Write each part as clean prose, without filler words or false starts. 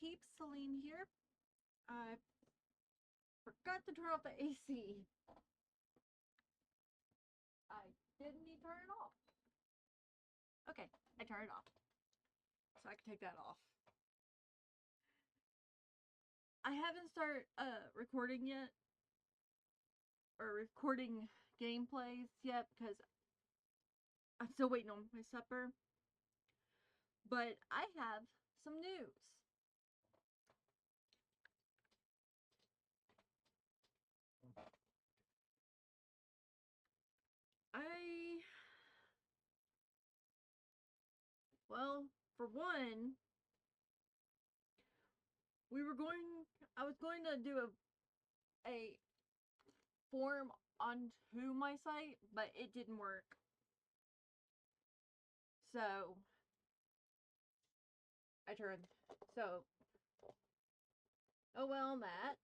peeps, Celine here. I forgot to turn off the AC. I didn't need to turn it off. Okay, I turned it off. So I can take that off. I haven't started recording yet. Or recording gameplays yet because I'm still waiting on my supper. But I have some news. Well, for one, I was going to do a form onto my site, but it didn't work. So, I turned. So, oh well, that.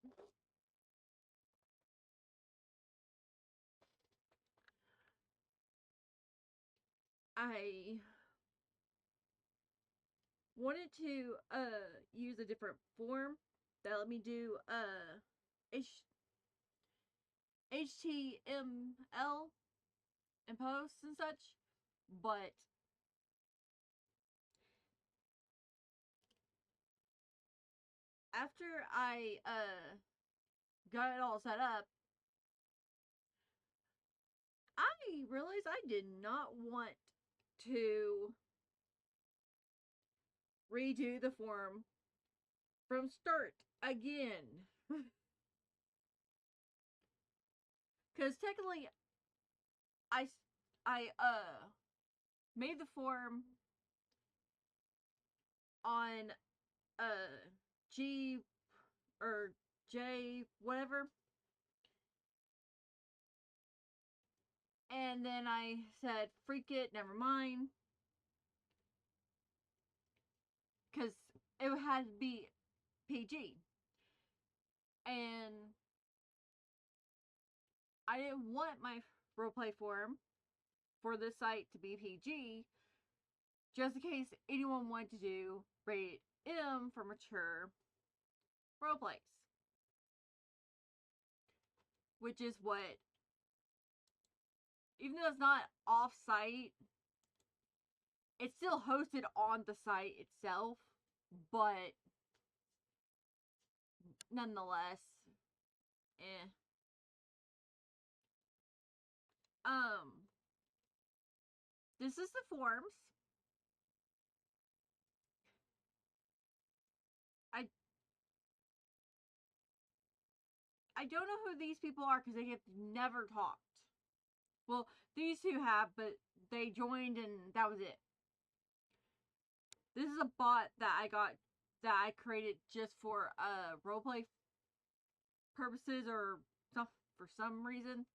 I wanted to use a different form that let me do HTML and posts and such, but after I got it all set up, I realized I did not want to redo the form from start again. Because technically, I, I made the form on G or J whatever, and then I said freak it, never mind, because it had to be PG, and I didn't want my roleplay form for this site to be PG, just in case anyone wanted to do rated M for mature roleplays. Which is what, even though it's not off site, it's still hosted on the site itself, but nonetheless, eh. This is the forms. I don't know who these people are because they have never talked. Well, these two have, but they joined and that was it. This is a bot that I created just for roleplay purposes or stuff for some reason.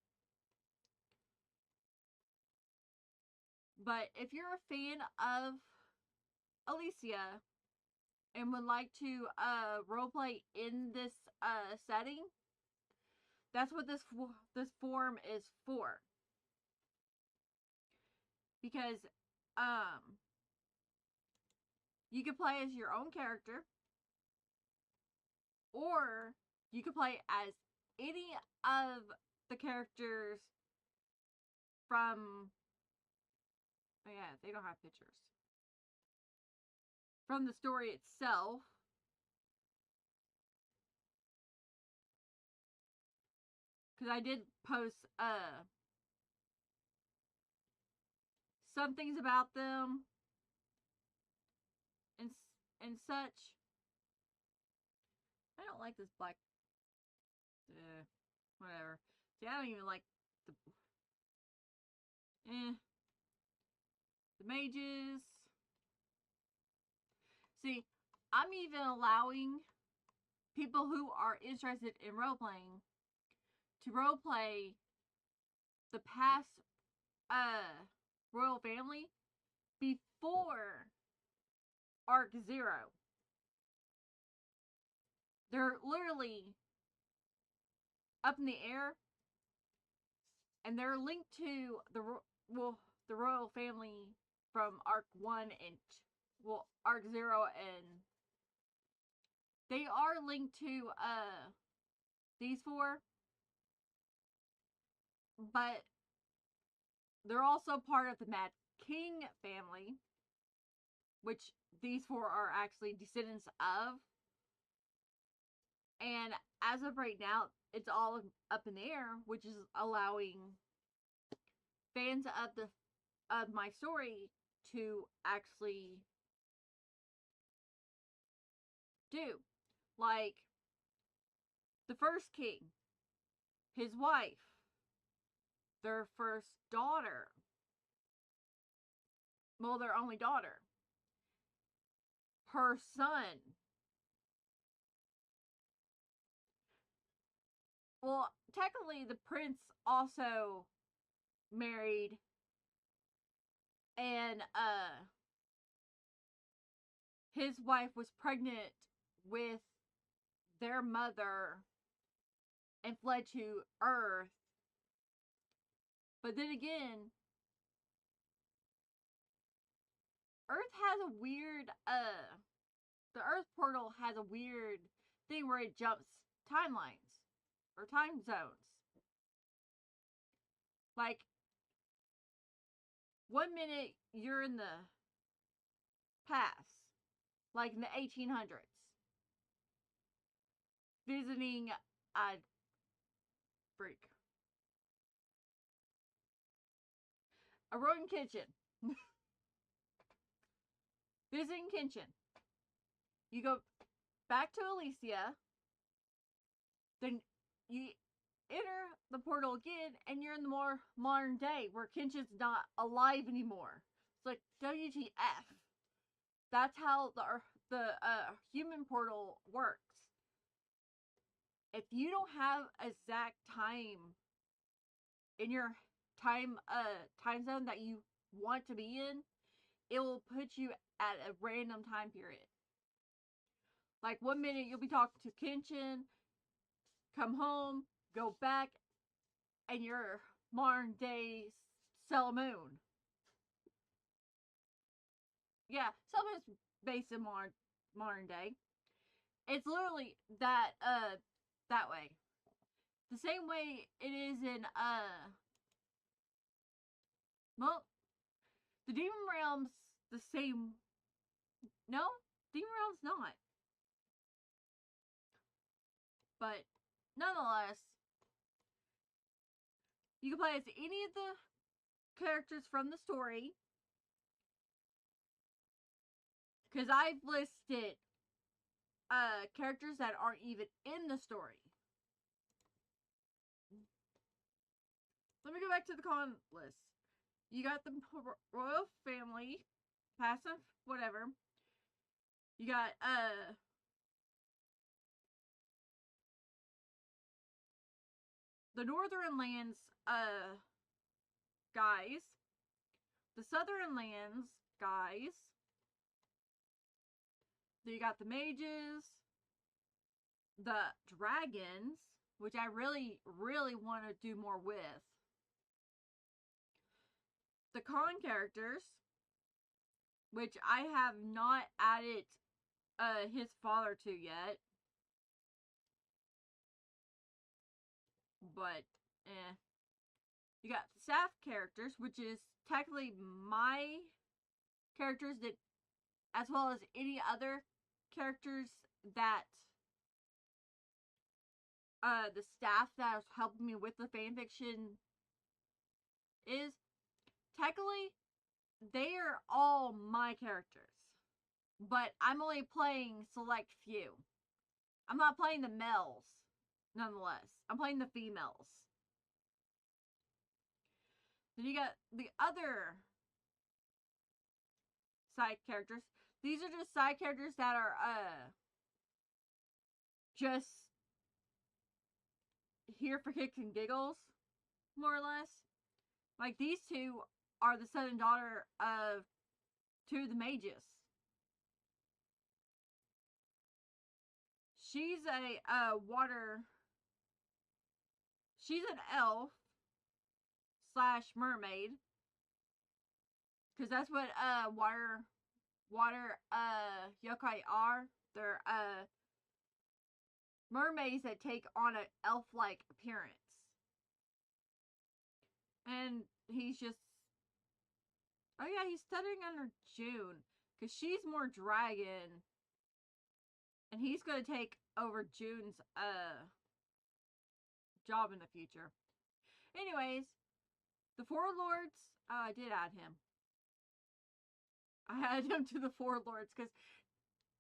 But if you're a fan of Alicia and would like to roleplay in this setting, that's what this form is for. Because you can play as your own character, or you can play as any of the characters from, oh yeah, they don't have pictures, from the story itself. Because I did post some things about them and such. I don't like this black. Whatever. See, I don't even like the. The mages. See, I'm even allowing people who are interested in role playing to role play the past royal family before Arc Zero. They're literally up in the air, and they're linked to the royal family from Arc 1 and Arc 0 and they are linked to these four, but they're also part of the Mad King family, which these four are actually descendants of. And as of right now, it's all up in the air, which is allowing fans of my story to actually do. Like the first king, his wife, their first daughter, well, their only daughter, her son. Well, technically, the prince also married, and his wife was pregnant with their mother and fled to Earth. But then again, Earth has a weird the Earth portal has a weird thing where it jumps timelines or time zones. Like 1 minute you're in the past, like in the 1800s, visiting a freak, a rodent kitchen, visiting kitchen. You go back to Elysia, then you enter the portal again, and you're in the more modern day where Kenshin's not alive anymore. It's like WTF. That's how the human portal works. If you don't have exact time in your time zone that you want to be in, it will put you at a random time period. Like 1 minute you'll be talking to Kenshin, come home, go back, and you're modern day Sailor Moon. Yeah, Sailor Moon's based in modern day. It's literally that way. The same way it is in well, the Demon Realm's the same. No, Demon Realm's not. But nonetheless, you can play as any of the characters from the story. Because I've listed characters that aren't even in the story. Let me go back to the con list. You got the royal family, passive, whatever. You got the Northern Lands guys, the Southern Lands guys. Then you got the mages, the dragons, which I really, really want to do more with. The con characters, which I have not added his father to yet. But, You got the staff characters, which is technically my characters that, as well as any other characters that the staff that was helping me with the fanfiction is. Technically, they are all my characters. But I'm only playing select few. I'm not playing the males, nonetheless. I'm playing the females. Then you got the other side characters. These are just side characters that are just here for kicks and giggles, more or less. Like these two are the son and daughter of two of the mages. She's a water. She's an elf / mermaid, because that's what water yokai are. They're mermaids that take on an elf-like appearance. And he's just, oh yeah, he's studying under June, because she's more dragon, and he's going to take over June's job in the future. Anyways, the Four Lords, I did add him. I added him to the Four Lords because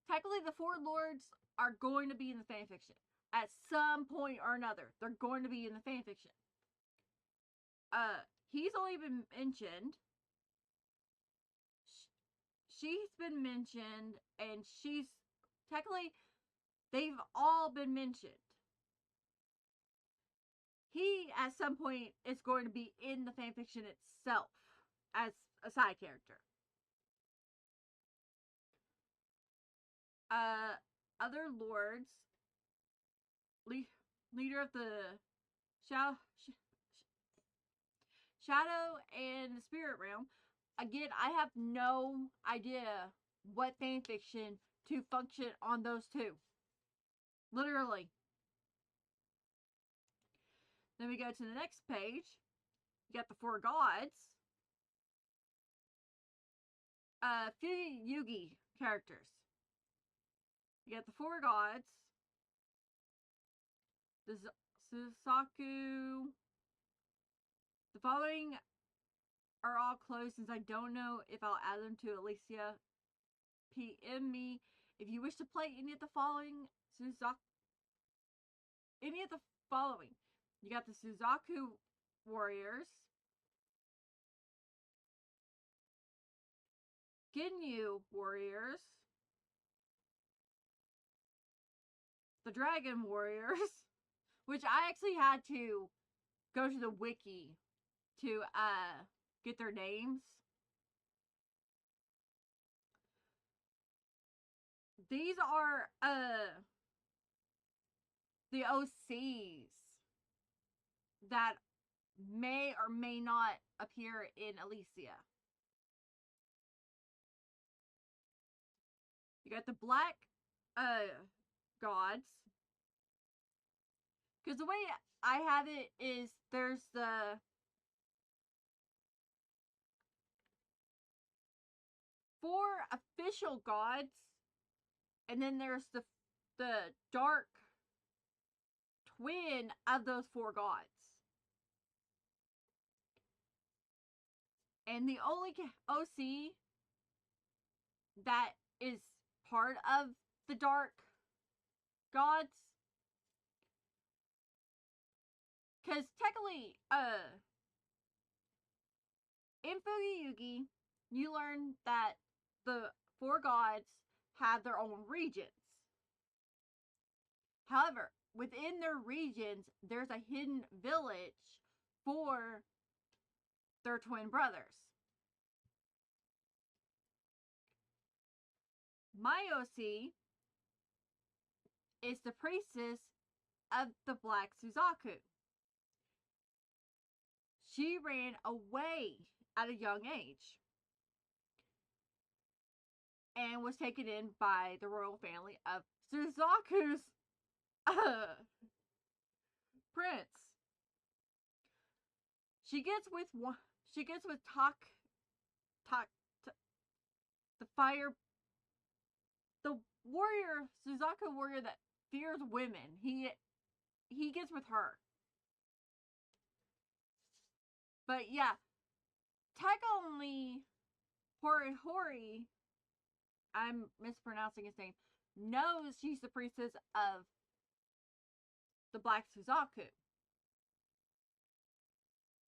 technically the Four Lords are going to be in the fanfiction. At some point or another, they're going to be in the fanfiction. He's only been mentioned. She's been mentioned, and she's technically, they've all been mentioned. He, at some point, is going to be in the fanfiction itself as a side character. Other lords, leader of the Shadow and the Spirit Realm. Again, I have no idea what fanfiction to function on those two. Literally. Then we go to the next page. You got the Four Gods. Few Yugi characters. You got the Four Gods. The Suzaku. The following are all closed since I don't know if I'll add them to Alicia. PM me if you wish to play any of the following You got the Suzaku Warriors, Ginyu Warriors, the Dragon Warriors, which I actually had to go to the wiki to get their names. These are the OCs that may or may not appear in Alicia. You got the Black Gods. Because the way I have it is there's the four official gods, and then there's the dark twin of those four gods. And the only OC that is part of the dark gods, because technically, in Fugi-Yugi, you learn that the four gods have their own regions. However, within their regions, there's a hidden village for their twin brothers. My OC is the priestess of the Black Suzaku. She ran away at a young age and was taken in by the royal family of Suzaku's prince. She gets with the fire, the warrior, Suzaku warrior that fears women. He gets with her. But yeah, technically, Hori, I'm mispronouncing his name, knows she's the priestess of the Black Suzaku.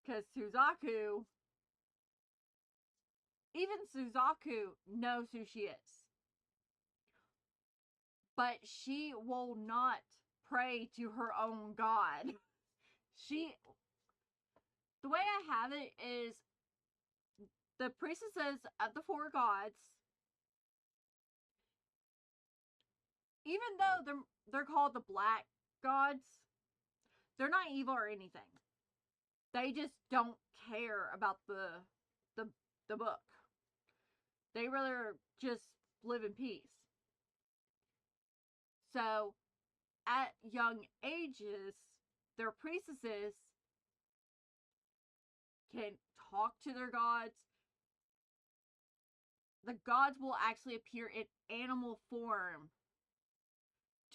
Because even Suzaku knows who she is. But she will not pray to her own god. The way I have it is the priestesses of the four gods, even though they're called the Black Gods, they're not evil or anything. They just don't care about the book. They rather just live in peace. So, at young ages, their priestesses can talk to their gods. The gods will actually appear in animal form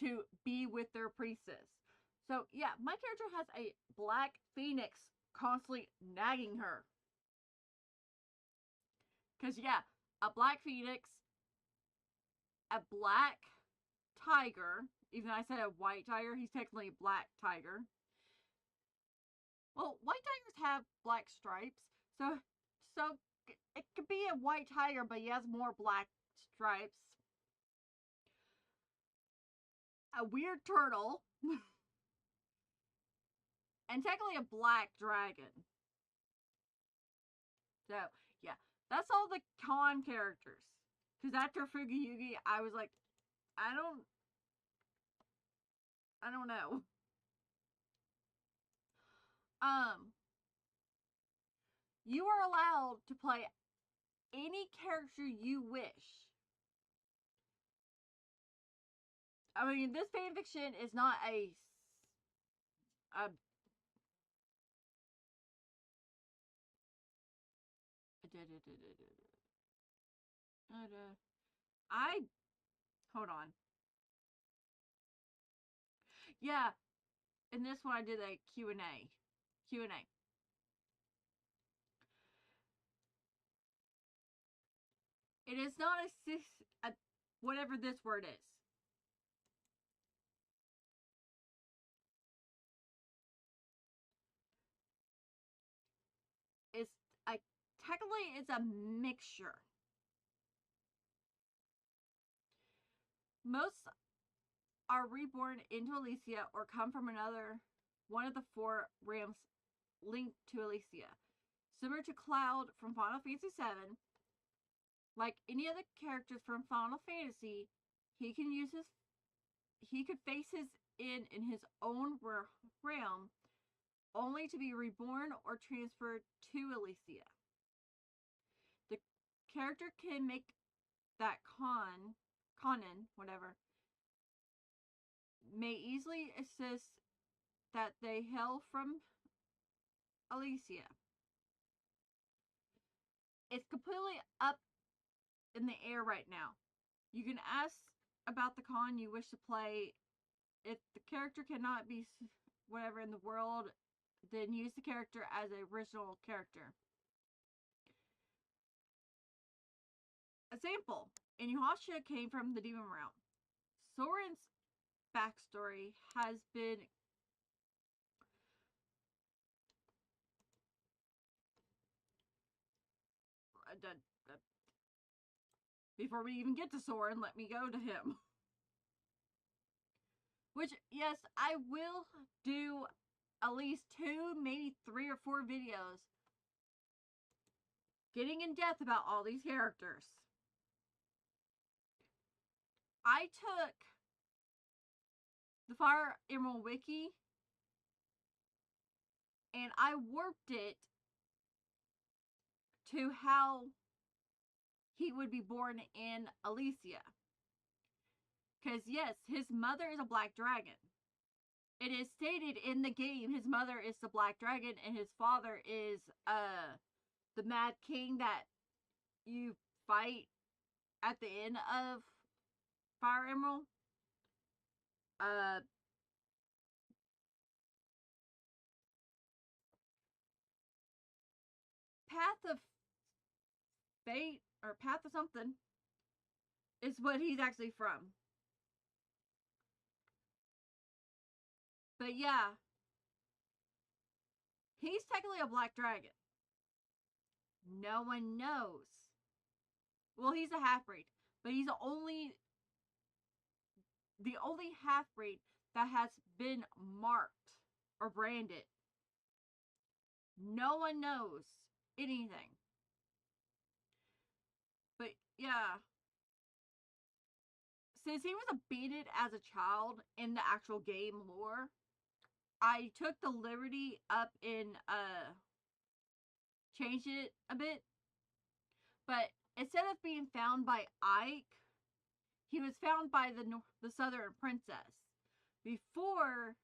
to be with their priestess. So, yeah, my character has a black phoenix constantly nagging her. Because, yeah, a black phoenix, a black tiger, even though I said a white tiger, he's technically a black tiger. Well, white tigers have black stripes, so it could be a white tiger, but he has more black stripes. A weird turtle, and technically a black dragon. So, yeah, that's all the con characters. Because after Fugi I was like, I don't know. You are allowed to play any character you wish. I mean, this fanfiction is not a I hold on. Yeah, in this one I did a Q&A. Q&A. It is not a whatever this word is. It's technically it's a mixture. Most are reborn into Elysia or come from another one of the four realms linked to Elysia. Similar to Cloud from Final Fantasy VII, like any other characters from Final Fantasy, he could face his in his own realm, only to be reborn or transferred to Elysia. The character can make that Conan, whatever, may easily assist that they hail from Elysia. It's completely up in the air right now. You can ask about the con you wish to play. If the character cannot be whatever in the world, then use the character as an original character. Example, Inuyasha came from the demon realm. Soren's backstory has been before we even get to Soren, let me go to him. Which, yes, I will do at least 2, maybe 3 or 4 videos getting in depth about all these characters. I took the Fire Emerald Wiki and I warped it to how he would be born in Elysia. Because, yes, his mother is a black dragon. It is stated in the game his mother is the black dragon and his father is the Mad King that you fight at the end of Fire Emerald. Path of Fate or Path of something is what he's actually from. But yeah, he's technically a black dragon. No one knows. Well, he's a half-breed, but he's the only half-breed that has been marked or branded. No one knows anything. But yeah, since he was abandoned as a child in the actual game lore, I took the liberty up in changed it a bit. But instead of being found by Ike, he was found by the Southern Princess, before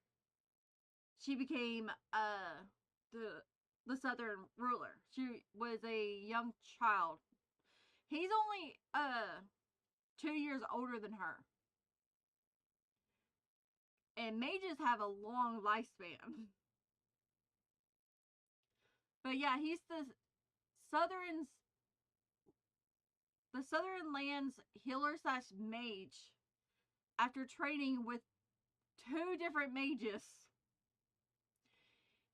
she became the southern ruler. She was a young child. He's only 2 years older than her. And mages have a long lifespan. But yeah, he's southern the southern lands healer slash mage after training with 2 different mages.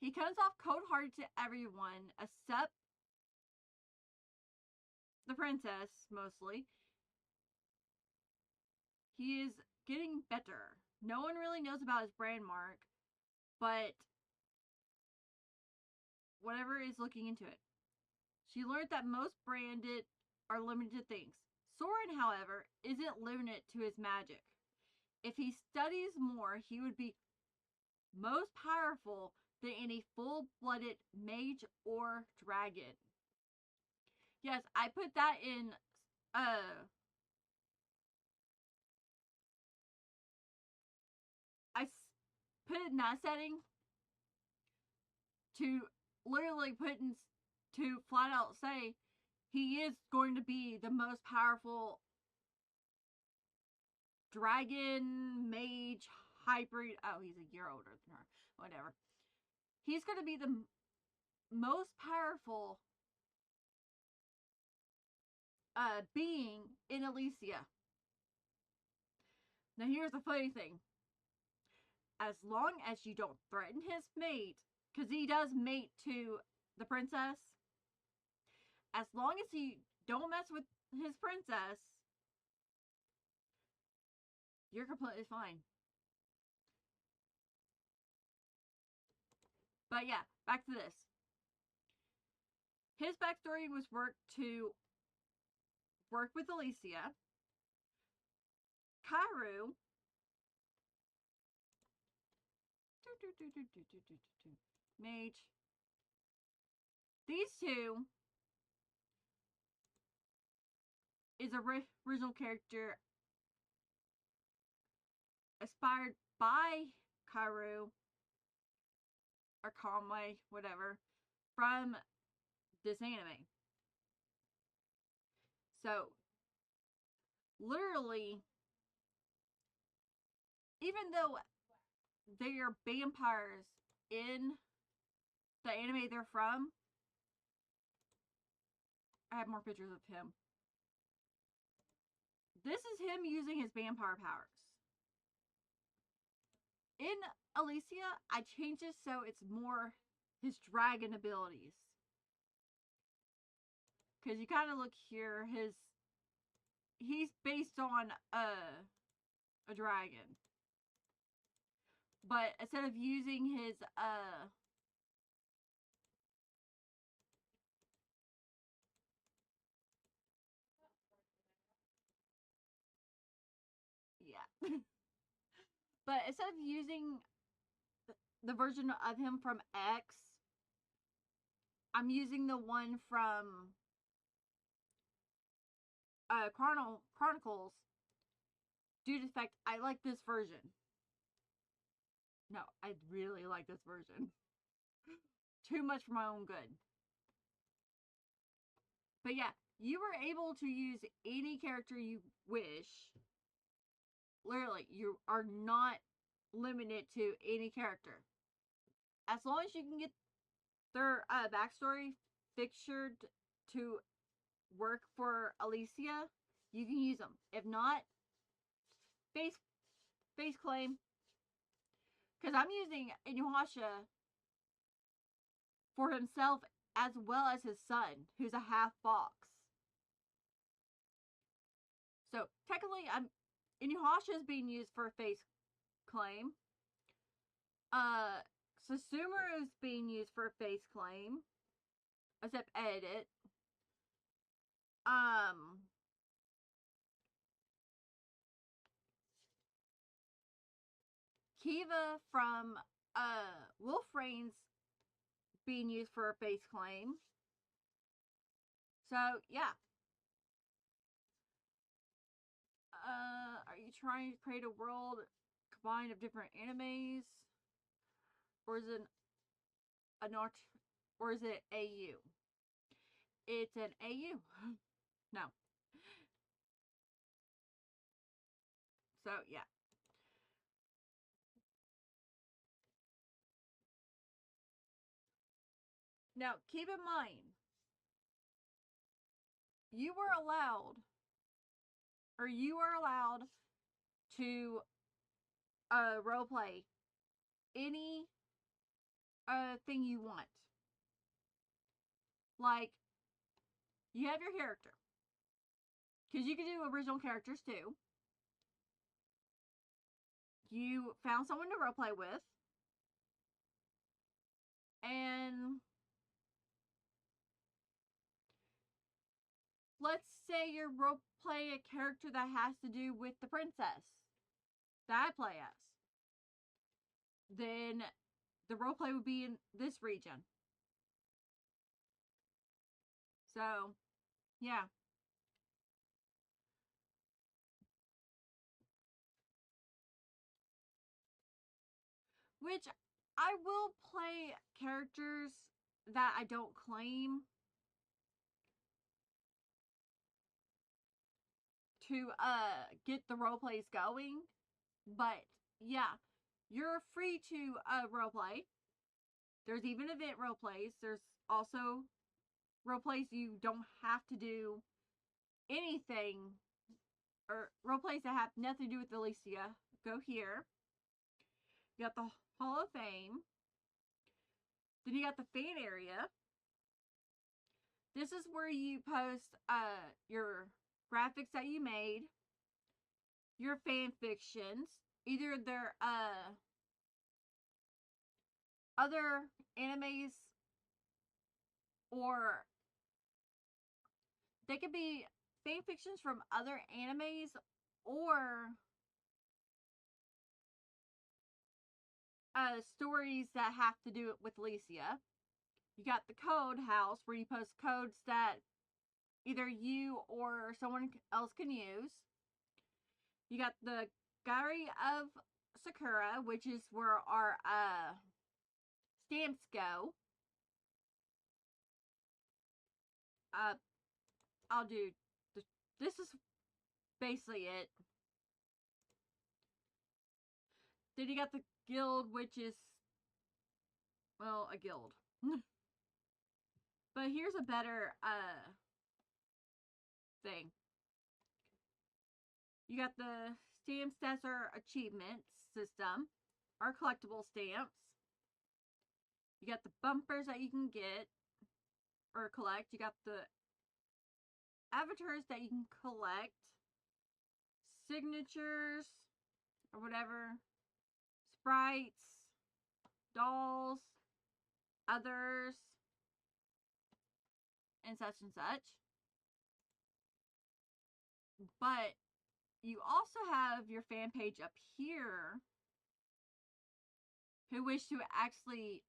He comes off cold-hearted to everyone except the princess, mostly. He is getting better. No one really knows about his brand mark, but whatever is looking into it. She learned that most branded are limited things. Soren, however, isn't limited to his magic. If he studies more, he would be most powerful than any full-blooded mage or dragon. Yes, I put that in I put it in that setting to literally put in to flat out say he is going to be the most powerful dragon, mage, hybrid. Oh, he's a year older than her. Whatever. He's going to be the most powerful being in Elysia. Now, here's the funny thing. As long as you don't threaten his mate, because he does mate to the princess, as long as you don't mess with his princess, you're completely fine. But yeah, back to this. His backstory was work with Elysia. Kaeru. Mage. These two is a original character inspired by Kaeru or Conway, whatever, from this anime. So, literally, even though they are vampires in the anime they're from, I have more pictures of him. This is him using his vampire powers. In Elysia, I changed it so it's more his dragon abilities. Because you kind of look here, he's based on a dragon. But instead of using his yeah. But instead of using the version of him from X, I'm using the one from Chronicles. Due to the fact I like this version. No, I really like this version. Too much for my own good. But yeah, you were able to use any character you wish. Literally, you are not limited to any character. As long as you can get their backstory pictured to work for Elysia, you can use them. If not, face claim. Because I'm using Inuyasha for himself as well as his son, who's a half fox. So technically, Inuyasha is being used for face claim. Susumu is being used for face claim, except edit. Kiva from Wolf Rain's being used for a face claim. So yeah. Are you trying to create a world combine of different animes, or is it an art, or is it AU? It's an AU. No. So yeah. Now keep in mind, you were allowed, or you are allowed to roleplay any thing you want. Like, you have your character, because you can do original characters too. You found someone to roleplay with, and let's say you roleplay a character that has to do with the princess that I play as. Then the roleplay would be in this region. So, yeah. Which I will play characters that I don't claim to get the role plays going. But yeah, you're free to role play. There's even event role plays. There's also role plays you don't have to do anything, or role plays that have nothing to do with Alicia. Go here. You got the Hall of Fame. Then you got the fan area. This is where you post your graphics that you made, your fan fictions, either they're other animes, or they could be fan fictions from other animes, or stories that have to do with Alicia. You got the code house where you post codes that either you or someone else can use. You got the Gallery of Sakura, which is where our stamps go. I'll do this is basically it. Then you got the guild, which is, well, a guild. But here's a better thing. You got the stamp stats or achievements system, or collectible stamps. You got the bumpers that you can get or collect. You got the avatars that you can collect, signatures or whatever, sprites, dolls, others, and such. But you also have your fan page up here who wish to actually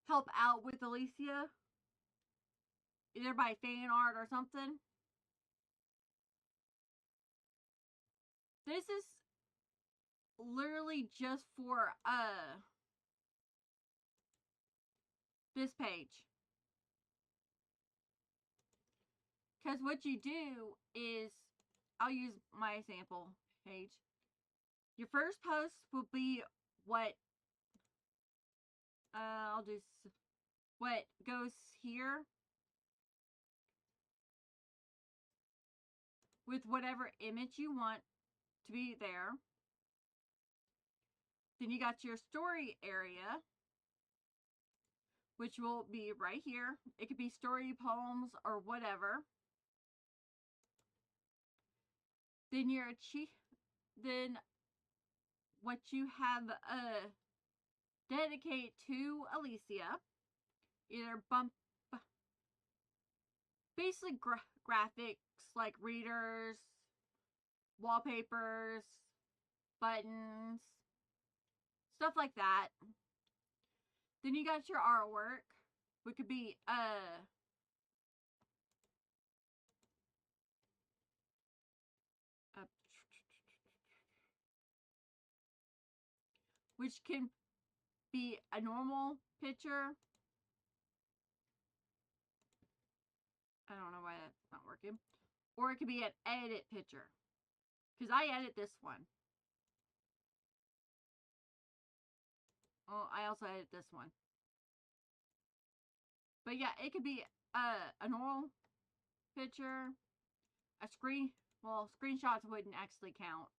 help out with Alicia, either by fan art or something. This is literally just for this page. Because what you do is, I'll use my sample page. Your first post will be what I'll do what goes here with whatever image you want to be there. Then you got your story area, which will be right here. It could be story, poems, or whatever. Then then what you have dedicate to Alicia, either basically graphics like readers, wallpapers, buttons, stuff like that. Then you got your artwork, which could be which can be a normal picture. I don't know why that's not working. Or it could be an edit picture. Because I edit this one. Oh, I also edit this one. But yeah, it could be a normal picture, a well, screenshots wouldn't actually count.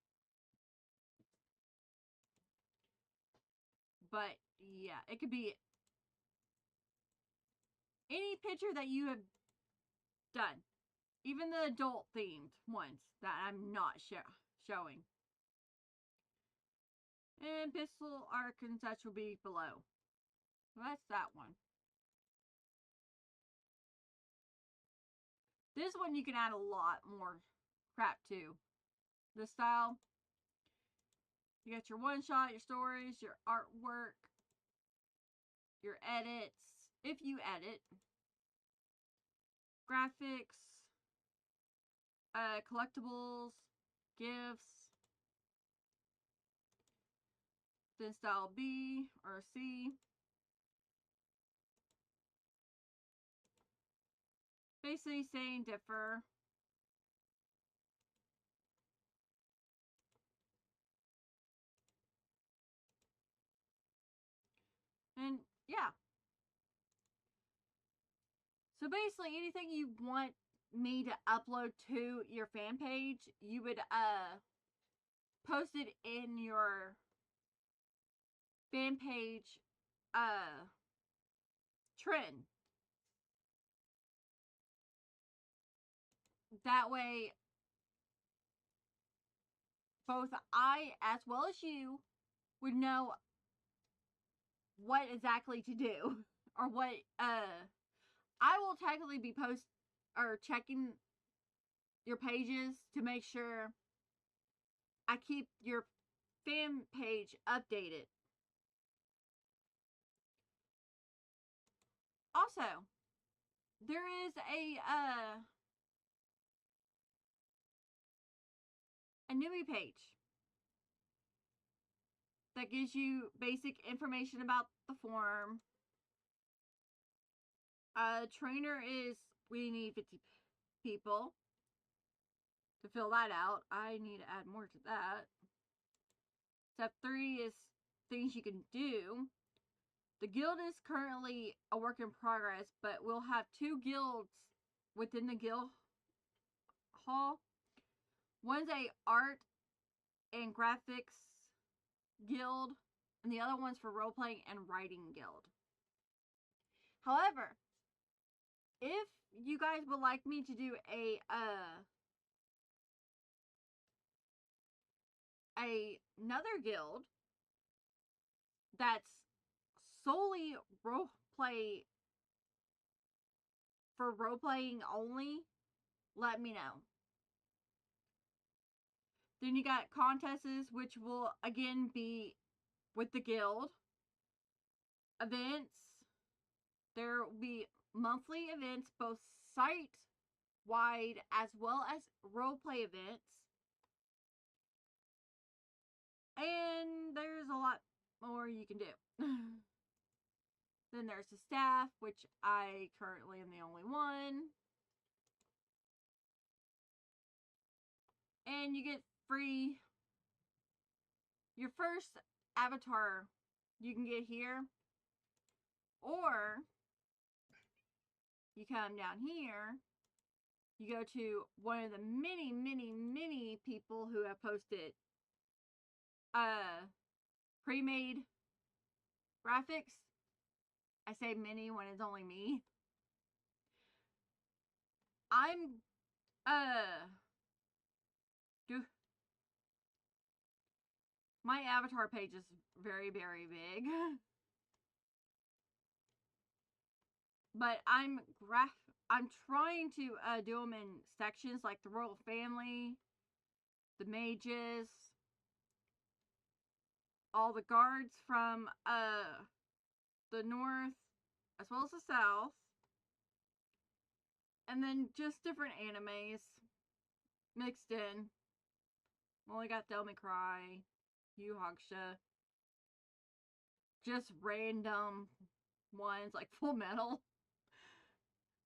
But yeah, it could be any picture that you have done. Even the adult themed ones that I'm not showing. And pixel art and such will be below. So that's that one. This one you can add a lot more crap to. The style. You got your one shot, your stories, your artwork, your edits, if you edit, graphics, collectibles, gifts, then style B or C. Basically saying differ. And yeah. So basically anything you want me to upload to your fan page, you would post it in your fan page trend. That way both I as well as you would know what exactly to do or what I will technically be checking your pages to make sure I keep your fan page updated. Also, there is a newbie page that gives you basic information about the form. Trainer is, we need 50 people to fill that out. I need to add more to that. Step 3 is things you can do. The guild is currently a work in progress, but we'll have 2 guilds within the guild hall. One's a art and graphics guild, and the other one's for role-playing and writing guild. However, if you guys would like me to do another guild that's solely role-playing only, let me know. Then you got contests, which will again be with the guild. Events. There will be monthly events, both site-wide as well as roleplay events. And there's a lot more you can do. Then there's the staff, which I currently am the only one. And you get free, your first avatar you can get here. Or you come down here, you go to one of the many people who have posted pre-made graphics. I say many when it's only me. I'm my avatar page is very big. But I'm trying to do them in sections, like the royal family, the mages, all the guards from the north as well as the south, and then just different animes mixed in. Well, I got Devil May Cry, Yu Hakusho, just random ones like Full Metal.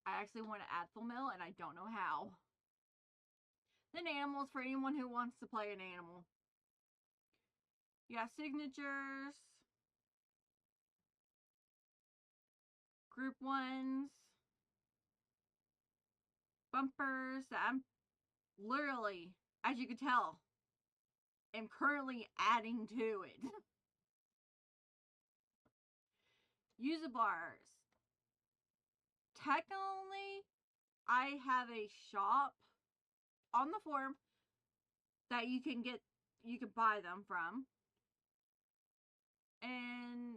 I actually want to add Full Metal and I don't know how. Then animals for anyone who wants to play an animal. Yeah, signatures, group ones, bumpers. I'm literally, as you can tell, am currently adding to it. User bars. Technically, I have a shop on the forum that you can buy them from. And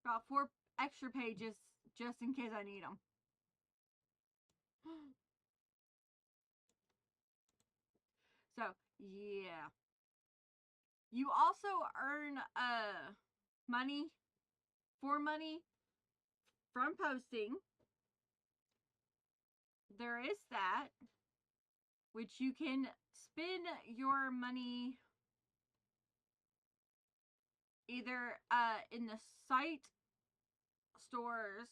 about 4 extra pages just in case I need them. So, yeah. You also earn money from posting. There is that, which you can spend your money either in the site stores,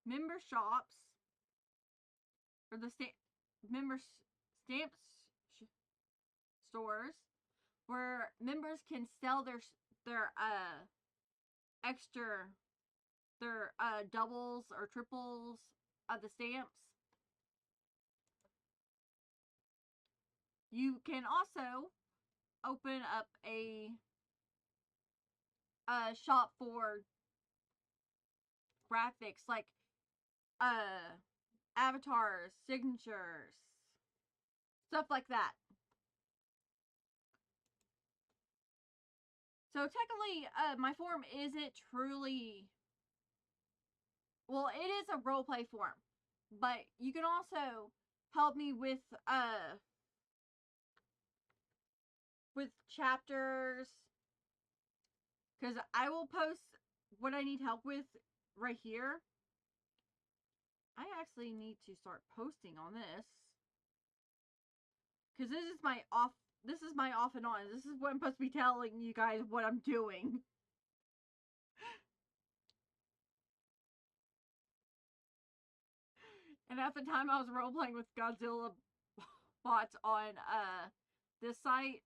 member shops, or the member stamps stores, where members can sell their extra doubles or triples of the stamps. You can also open up a shop for graphics like avatars, signatures, stuff like that. So technically, my forum isn't truly, well, it is a roleplay forum, but you can also help me with chapters, because I will post what I need help with right here. I actually need to start posting on this, because this is my off and on. This is what I'm supposed to be telling you guys what I'm doing. And at the time I was role playing with Godzilla bots on this site,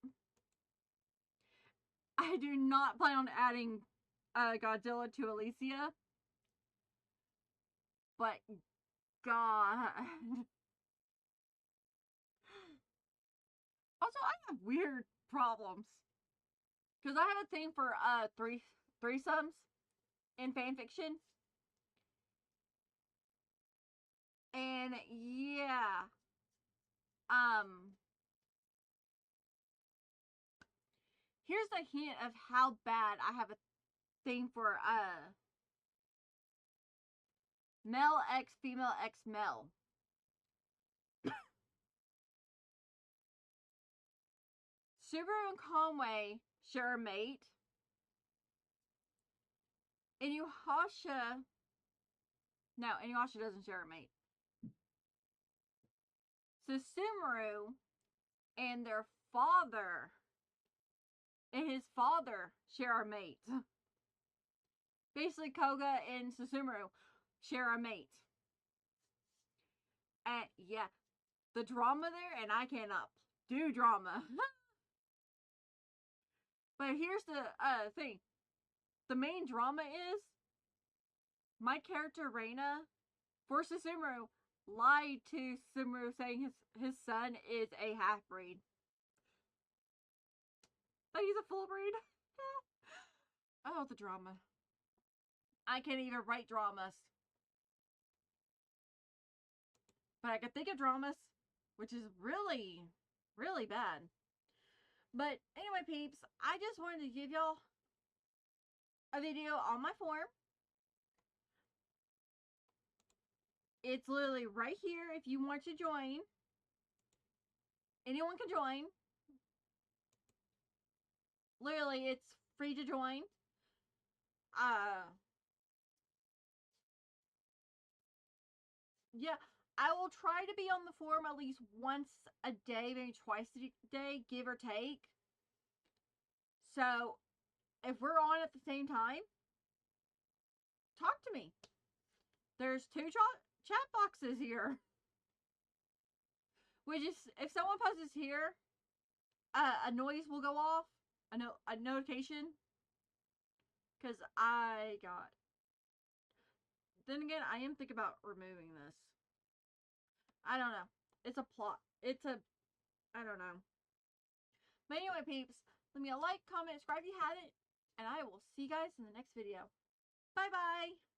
I do not plan on adding Godzilla to Elysia. But God. Also, I have weird problems. Because I have a thing for threesomes in fanfiction. And yeah. Here's a hint of how bad I have a thing for male X female X male. Subaru and Conway share a mate. Inuyasha doesn't share a mate. Susumu and their father and his father share a mate. Basically, Koga and Susumu share a mate. And yeah, the drama there, and I cannot do drama. But here's the thing. The main drama is my character Reina for Susumu lied to Susumu saying his son is a half-breed. But he's a full breed. Oh, the drama. I can't even write dramas. But I can think of dramas, which is really, really bad. But anyway, peeps, I just wanted to give y'all a video on my forum. It's literally right here if you want to join. Anyone can join. Literally, it's free to join. Yeah, I will try to be on the forum at least once a day, maybe twice a day, give or take. So, if we're on at the same time, talk to me. There's two chat boxes here. Which is, if someone posts here, a noise will go off, a notification, because I got. Then again, I am thinking about removing this. I don't know. It's a plot. I don't know. But anyway, peeps, leave me a like, comment, subscribe if you haven't, and I will see you guys in the next video. Bye bye.